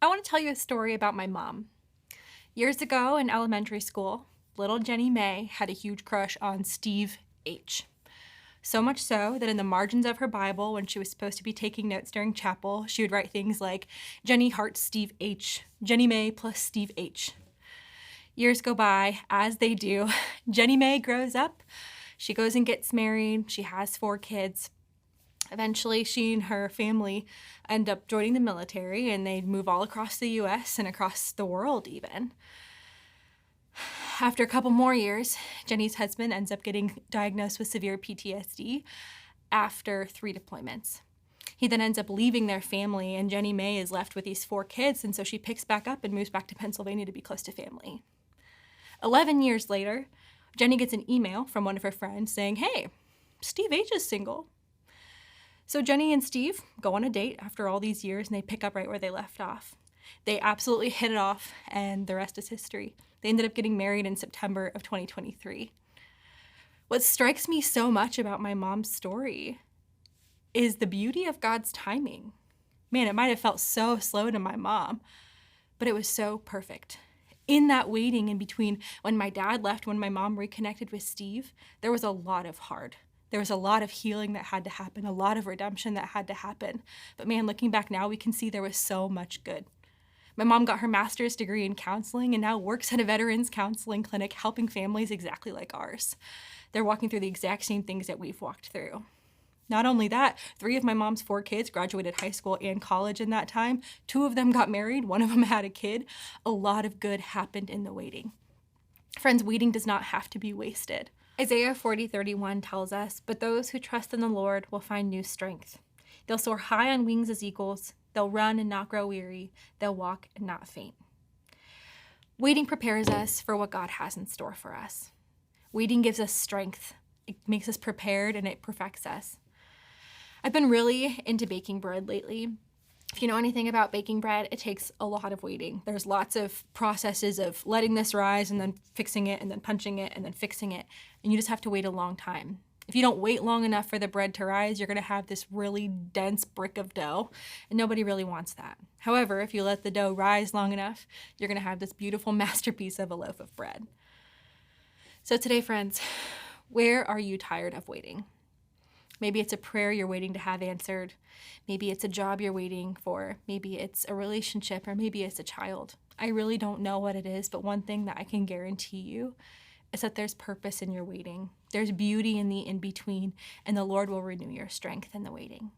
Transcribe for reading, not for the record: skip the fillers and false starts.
I want to tell you a story about my mom. Years ago in elementary school, little Jenny May had a huge crush on Steve H. So much so that in the margins of her Bible, when she was supposed to be taking notes during chapel, she would write things like, Jenny hearts Steve H., Jenny May plus Steve H. Years go by, as they do. Jenny May grows up. She goes and gets married. She has 4 kids. Eventually, she and her family end up joining the military, and they move all across the US and across the world even. After a couple more years, Jenny's husband ends up getting diagnosed with severe PTSD after 3 deployments. He then ends up leaving their family, and Jenny May is left with these 4 kids, and so she picks back up and moves back to Pennsylvania to be close to family. 11 years later, Jenny gets an email from one of her friends saying, hey, Steve H is single. So Jenny and Steve go on a date after all these years, and they pick up right where they left off. They absolutely hit it off, and the rest is history. They ended up getting married in September of 2023. What strikes me so much about my mom's story is the beauty of God's timing. Man, it might have felt so slow to my mom, but it was so perfect. In that waiting in between when my dad left, when my mom reconnected with Steve, there was a lot of hard. There was a lot of healing that had to happen, a lot of redemption that had to happen. But man, looking back now, we can see there was so much good. My mom got her master's degree in counseling and now works at a veterans counseling clinic helping families exactly like ours. They're walking through the exact same things that we've walked through. Not only that, 3 of my mom's 4 kids graduated high school and college in that time. 2 of them got married, 1 of them had a kid. A lot of good happened in the waiting. Friends, waiting does not have to be wasted. Isaiah 40:31 tells us, but those who trust in the Lord will find new strength. They'll soar high on wings as eagles. They'll run and not grow weary. They'll walk and not faint. Waiting prepares us for what God has in store for us. Waiting gives us strength. It makes us prepared and it perfects us. I've been really into baking bread lately. If you know anything about baking bread, it takes a lot of waiting. There's lots of processes of letting this rise and then fixing it and then punching it and then fixing it. And you just have to wait a long time. If you don't wait long enough for the bread to rise, you're gonna have this really dense brick of dough, and nobody really wants that. However, if you let the dough rise long enough, you're gonna have this beautiful masterpiece of a loaf of bread. So today, friends, where are you tired of waiting? Maybe it's a prayer you're waiting to have answered. Maybe it's a job you're waiting for. Maybe it's a relationship, or maybe it's a child. I really don't know what it is, but one thing that I can guarantee you is that there's purpose in your waiting. There's beauty in the in-between, and the Lord will renew your strength in the waiting.